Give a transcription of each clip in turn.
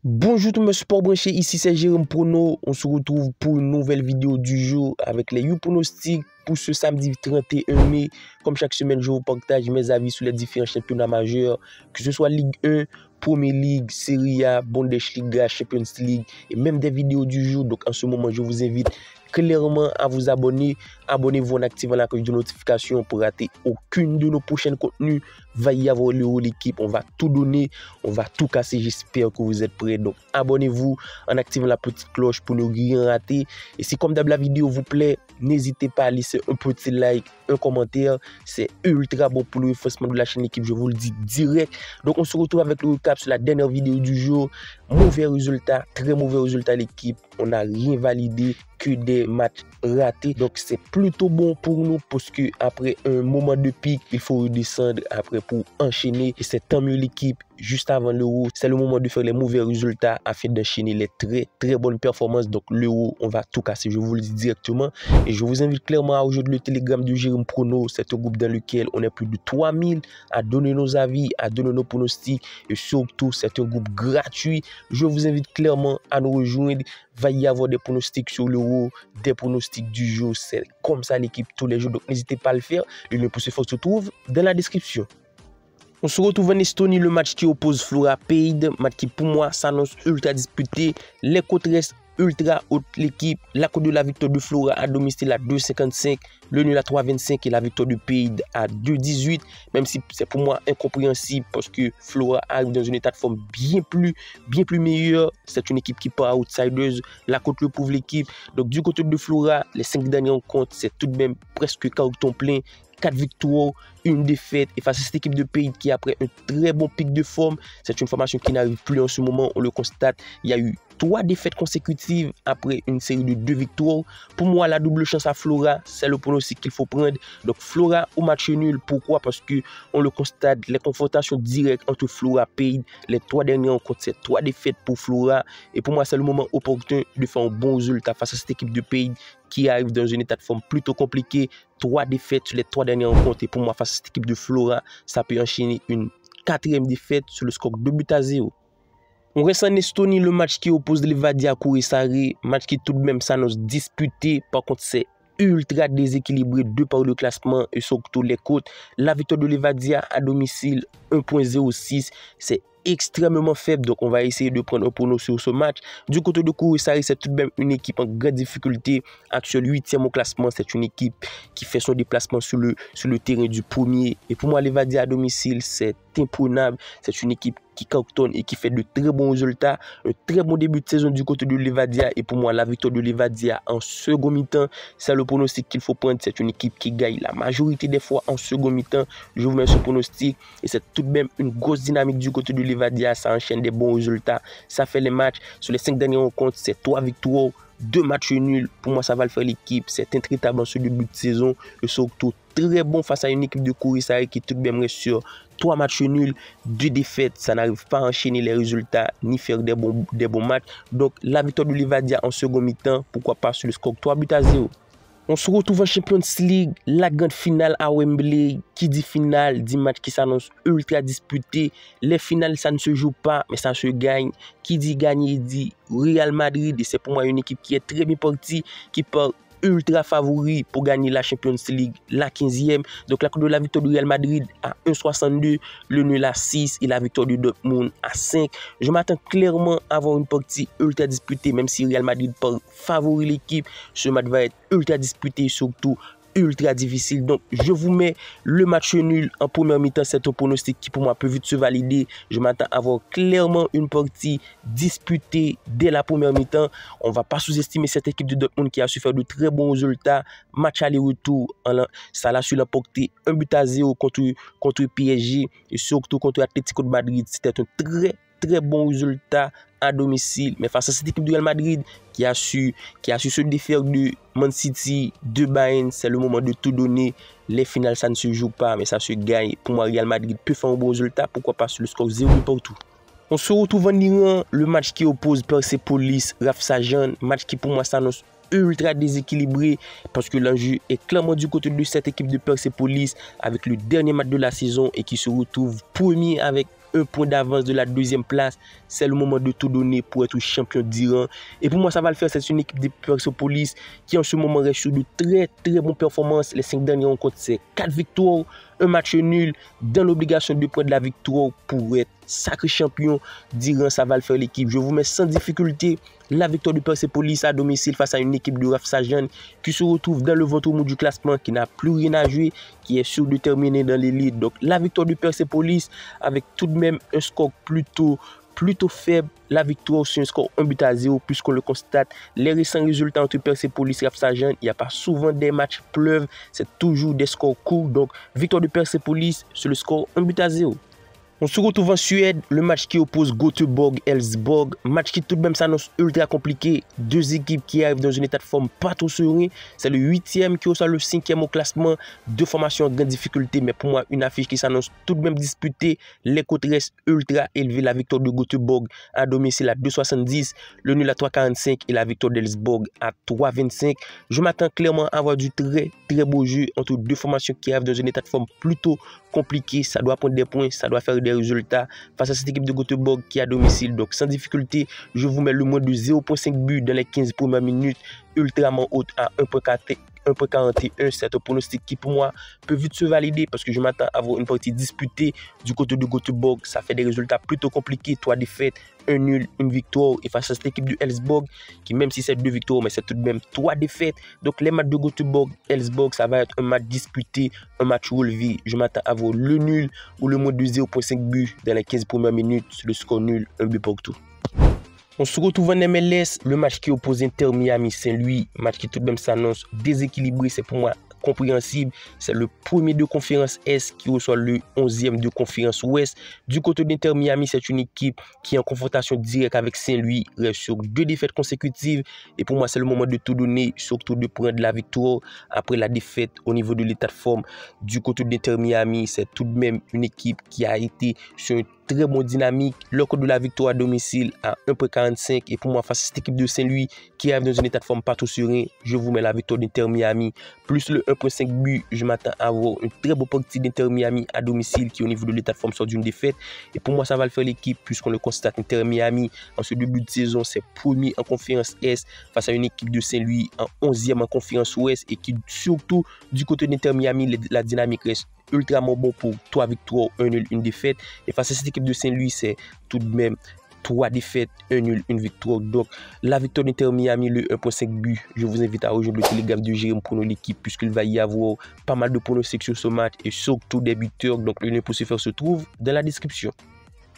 Bonjour tout le monde sport branché, ici c'est Jérôme Prono. On se retrouve pour une nouvelle vidéo du jour avec les You pronostics pour ce samedi 31 mai. Comme chaque semaine, je vous partage mes avis sur les différents championnats majeurs, que ce soit Ligue 1, Premier League, Serie A, Bundesliga, Champions League et même des vidéos du jour. Donc en ce moment, je vous invite clairement à vous abonner. Abonnez-vous en activant la cloche de notification pour rater aucune de nos prochains contenus. Va y avoir le haut l'équipe, on va tout donner, on va tout casser. J'espère que vous êtes prêts. Donc abonnez-vous en activant la petite cloche pour ne rien rater. Et si comme d'hab la vidéo vous plaît, n'hésitez pas à laisser un petit like, un commentaire. C'est ultra bon pour le renforcement de la chaîne l'équipe, je vous le dis direct. Donc on se retrouve avec le recap sur la dernière vidéo du jour. Mauvais résultat, très mauvais résultat l'équipe. On n'a rien validé, que des matchs ratés. Donc c'est plutôt bon pour nous parce que après un moment de pic, il faut redescendre après pour enchaîner. Et c'est tant mieux l'équipe. Juste avant l'Euro, c'est le moment de faire les mauvais résultats afin d'enchaîner les très bonnes performances. Donc l'Euro, on va tout casser, je vous le dis directement. Et je vous invite clairement à rejoindre le Telegram du Jérôme Prono. C'est un groupe dans lequel on est plus de 3000 à donner nos avis, à donner nos pronostics. Et surtout, c'est un groupe gratuit. Je vous invite clairement à nous rejoindre. Va y avoir des pronostics sur l'Euro, des pronostics du jour. C'est comme ça l'équipe tous les jours. Donc n'hésitez pas à le faire. Le lien pour ce faire se trouve dans la description. On se retrouve en Estonie, le match qui oppose Flora Paide, match qui pour moi s'annonce ultra disputé. Les côtes restent ultra haute l'équipe. La cote de la victoire de Flora à domicile à 2,55, le nul à 3,25 et la victoire de Paide à 2,18. Même si c'est pour moi incompréhensible parce que Flora arrive dans un état de forme bien plus meilleur. C'est une équipe qui part à outsiders. La cote le prouve l'équipe. Donc du côté de Flora, les 5 derniers rencontres, c'est tout de même presque carton plein. 4 victoires, une défaite. Et face à cette équipe de Paide qui après un très bon pic de forme, c'est une formation qui n'arrive plus en ce moment, on le constate. Il y a eu 3 défaites consécutives après une série de 2 victoires. Pour moi, la double chance à Flora, c'est le pronostic qu'il faut prendre. Donc Flora au match nul. Pourquoi? Parce que on le constate, les confrontations directes entre Flora et Paide, les 3 dernières rencontres, c'est 3 défaites pour Flora. Et pour moi, c'est le moment opportun de faire un bon résultat face à cette équipe de Paide qui arrive dans un état de forme plutôt compliqué. 3 défaites sur les 3 dernières rencontres. Et pour moi, face à cette équipe de Flora, ça peut enchaîner une 4e défaite sur le score 2-0. On reste en Estonie, le match qui oppose Levadia à Kuressaare, match qui tout de même s'annonce disputé. Par contre, c'est ultra déséquilibré de par le classement et surtout les côtes. La victoire de Levadia à domicile 1,06, c'est extrêmement faible, donc on va essayer de prendre un pronostic sur ce match. Du côté de Kuressaare, c'est tout de même une équipe en grande difficulté, actuelle 8e au classement. C'est une équipe qui fait son déplacement sur le terrain du premier. Et pour moi, Levadia à domicile, c'est imprenable. C'est une équipe qui cartonne et qui fait de très bons résultats. Un très bon début de saison du côté de Levadia. Et pour moi, la victoire de Levadia en second mi-temps, c'est le pronostic qu'il faut prendre. C'est une équipe qui gagne la majorité des fois en second mi-temps. Je vous mets ce pronostic. Et c'est tout de même une grosse dynamique du côté de Levadia. Ça enchaîne des bons résultats. Ça fait les matchs. Sur les 5 dernières rencontres, c'est 3 victoires, 2 matchs nuls. Pour moi, ça va le faire l'équipe. C'est intraitable en ce début de saison. Et surtout, très bon face à une équipe de Kuressaare qui tout de même reste sur 3 matchs nuls, 2 défaites. Ça n'arrive pas à enchaîner les résultats ni faire des bons matchs. Donc la victoire de Levadia en second mi-temps, pourquoi pas sur le score 3-0. On se retrouve en Champions League, la grande finale à Wembley. Qui dit finale, dit match qui s'annonce ultra disputé. Les finales, ça ne se joue pas, mais ça se gagne. Qui dit gagner, dit Real Madrid. Et c'est pour moi une équipe qui est très bien partie, qui part ultra favori pour gagner la Champions League, la 15e. Donc la cote de la victoire du Real Madrid à 1,62, le nul à 6 et la victoire du Dortmund à 5. Je m'attends clairement à avoir une partie ultra disputée, même si Real Madrid part favori l'équipe. Ce match va être ultra disputé, surtout ultra difficile. Donc je vous mets le match nul en première mi-temps. C'est un pronostic qui pour moi peut vite se valider. Je m'attends à avoir clairement une partie disputée dès la première mi-temps. On ne va pas sous-estimer cette équipe de Dortmund qui a su faire de très bons résultats. Match aller-retour, ça l'a su l'emporter 1-0 contre PSG et surtout contre Atlético de Madrid. C'était un très bon résultat à domicile, mais face à cette équipe du Real Madrid qui a su se défaire de Man City, de Bayern, c'est le moment de tout donner. Les finales, ça ne se joue pas, mais ça se gagne. Pour moi, Real Madrid peut faire un bon résultat, pourquoi pas sur le score 0 partout. On se retrouve en Iran, le match qui oppose Persepolis, Rafsanjani, match qui pour moi s'annonce ultra déséquilibré parce que l'enjeu est clairement du côté de cette équipe de Persepolis avec le dernier match de la saison et qui se retrouve premier avec un point d'avance de la deuxième place. C'est le moment de tout donner pour être champion d'Iran. Et pour moi, ça va le faire. C'est une équipe de Persepolis qui en ce moment reste sur de très très bonnes performances. Les 5 derniers rencontres, c'est 4 victoires, un match nul, dans l'obligation de prendre la victoire pour être sacré champion d'Iran. Ça va le faire l'équipe. Je vous mets sans difficulté la victoire de Persepolis à domicile face à une équipe de Rafsanjani qui se retrouve dans le ventre mou du classement, qui n'a plus rien à jouer, qui est sûr de terminer dans l'élite. Donc la victoire de Persepolis avec tout de même un score plutôt faible. La victoire sur un score 1-0 puisqu'on le constate. Les récents résultats entre Persepolis et Rafsanjani, il n'y a pas souvent des matchs pleuvent, c'est toujours des scores courts. Donc victoire de Persepolis sur le score 1-0. On se retrouve en Suède, le match qui oppose Göteborg-Elfsborg, match qui tout de même s'annonce ultra compliqué. Deux équipes qui arrivent dans un état de forme pas trop serein. C'est le 8e qui reçoit le 5e au classement. Deux formations en grande difficulté, mais pour moi, une affiche qui s'annonce tout de même disputée. Les cotes restent ultra élevées. La victoire de Göteborg à domicile à 2,70, le nul à 3,45 et la victoire d'Elfsborg à 3,25. Je m'attends clairement à avoir du très beau jeu entre deux formations qui arrivent dans un état de forme plutôt compliqué. Ça doit prendre des points, ça doit faire des résultats face à cette équipe de Göteborg qui est à domicile. Donc sans difficulté, je vous mets le moins de 0,5 buts dans les 15 premières minutes, ultrament haute à 1,41. C'est un pronostic qui pour moi peut vite se valider parce que je m'attends à avoir une partie disputée du côté de Göteborg. Ça fait des résultats plutôt compliqués, 3 défaites, 1 nul, 1 victoire. Et face à cette équipe de Elfsborg qui, même si c'est 2 victoires, mais c'est tout de même 3 défaites. Donc les matchs de Göteborg-Elfsborg, ça va être un match disputé, un match relevé. Je m'attends à avoir le nul ou le moins de 0,5 buts dans les 15 premières minutes. Le score nul, 1 but partout. On se retrouve en MLS, le match qui oppose Inter Miami Saint-Louis, match qui tout de même s'annonce déséquilibré, c'est pour moi compréhensible. C'est le premier de conférence Est qui reçoit le 11e de conférence Ouest. Du côté d'Inter Miami, c'est une équipe qui est en confrontation directe avec Saint-Louis, reste sur 2 défaites consécutives. Et pour moi, c'est le moment de tout donner, surtout de prendre la victoire après la défaite au niveau de l'état de forme. Du côté d'Inter Miami, c'est tout de même une équipe qui a été sur une très bonne dynamique. Le code de la victoire à domicile à 1,45. Et pour moi, face à cette équipe de Saint-Louis qui arrive dans un état de forme pas tout serein, je vous mets la victoire d'Inter Miami plus le 1,5 but. Je m'attends à avoir une très bonne partie d'Inter Miami à domicile qui au niveau de l'état de forme sort d'une défaite. Et pour moi, ça va le faire l'équipe puisqu'on le constate. Inter Miami en ce début de saison, c'est premier en conférence Est face à une équipe de Saint-Louis en 11e en conférence Ouest et qui surtout du côté d'Inter Miami, la dynamique reste ultrament bon pour 3 victoires, 1 nul, 1 défaite. Et face à cette équipe de Saint-Louis, c'est tout de même 3 défaites, 1 nul, 1 victoire. Donc, la victoire d'Inter Miami, le 1,5 but. Je vous invite à rejoindre le Telegram de Jérôme pour l'équipe, puisqu'il va y avoir pas mal de pronostics sur ce match et surtout des buteurs. Donc, le lien pour se faire se trouve dans la description.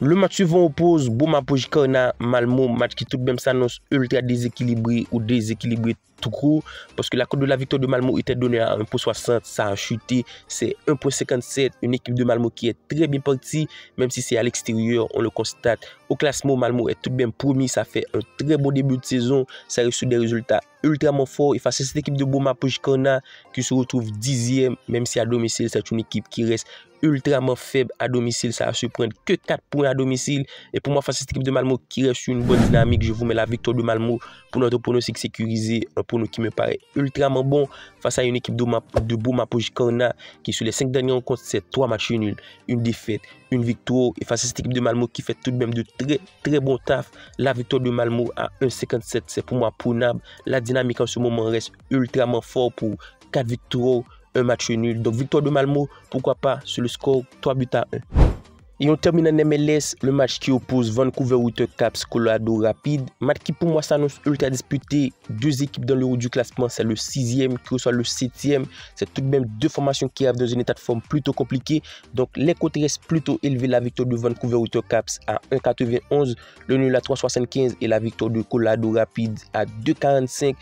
Le match suivant oppose Bouma-Pojkarna-Malmo, match qui tout de même s'annonce ultra déséquilibré ou déséquilibré tout court, parce que la cote de la victoire de Malmo était donnée à 1,60, ça a chuté, c'est 1,57, une équipe de Malmo qui est très bien partie, même si c'est à l'extérieur, on le constate. Au classement, Malmo est tout de même promis, ça fait un très bon début de saison, ça a reçu des résultats ultrament forts, et face à cette équipe de Bouma-Pojkarna qui se retrouve 10e, même si à domicile, c'est une équipe qui reste ultrament faible à domicile, ça va se prendre que 4 points à domicile. Et pour moi, face à cette équipe de Malmo qui reste sur une bonne dynamique, je vous mets la victoire de Malmo pour notre pronostic sécurisé, un pronostic qui me paraît ultrament bon face à une équipe de Bouma-Pojkarna qui sur les 5 derniers rencontres, c'est 3 matchs nuls, une défaite, une victoire. Et face à cette équipe de Malmo qui fait tout de même de très bon taf, la victoire de Malmo à 1,57, c'est pour moi prenable. La dynamique en ce moment reste ultrament fort pour 4 victoires, un match nul. Donc victoire de Malmo, pourquoi pas sur le score 3-1. Et on termine en MLS, le match qui oppose Vancouver Whitecaps Colorado Rapids. Match qui pour moi s'annonce ultra disputé. 2 équipes dans le haut du classement, c'est le 6e qui reçoit le 7e. C'est tout de même 2 formations qui arrivent dans un état de forme plutôt compliqué. Donc les cotes restent plutôt élevées. La victoire de Vancouver Whitecaps à 1,91, le nul à 3,75 et la victoire de Colorado Rapids à 2,45.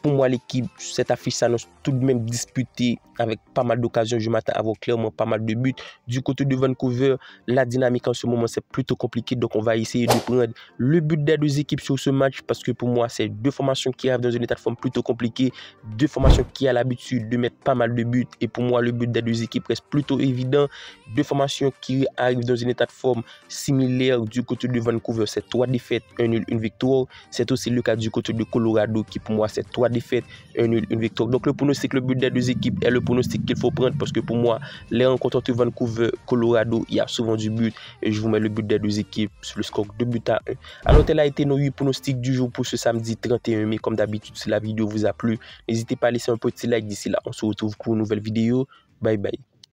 Pour moi, l'équipe, cette affiche s'annonce tout de même disputée avec pas mal d'occasions. Je m'attends à avoir clairement pas mal de buts. Du côté de Vancouver, la dynamique en ce moment, c'est plutôt compliqué. Donc, on va essayer de prendre le but des 2 équipes sur ce match parce que pour moi, c'est 2 formations qui arrivent dans un état de forme plutôt compliqué. 2 formations qui ont l'habitude de mettre pas mal de buts. Et pour moi, le but des 2 équipes reste plutôt évident. 2 formations qui arrivent dans un état de forme similaire. Du côté de Vancouver, c'est 3 défaites, 1 nul, 1 victoire. C'est aussi le cas du côté de Colorado qui pour moi, c'est 3 défaites, 1 nul, 1 victoire. Donc le pronostic, le but des deux équipes est le pronostic qu'il faut prendre parce que pour moi, les rencontres entre Vancouver, Colorado, il y a souvent du but et je vous mets le but des deux équipes sur le score 2-1. Alors tel a été nos 8 pronostics du jour pour ce samedi 31 mai. Comme d'habitude, si la vidéo vous a plu, n'hésitez pas à laisser un petit like d'ici là. On se retrouve pour une nouvelle vidéo. Bye bye.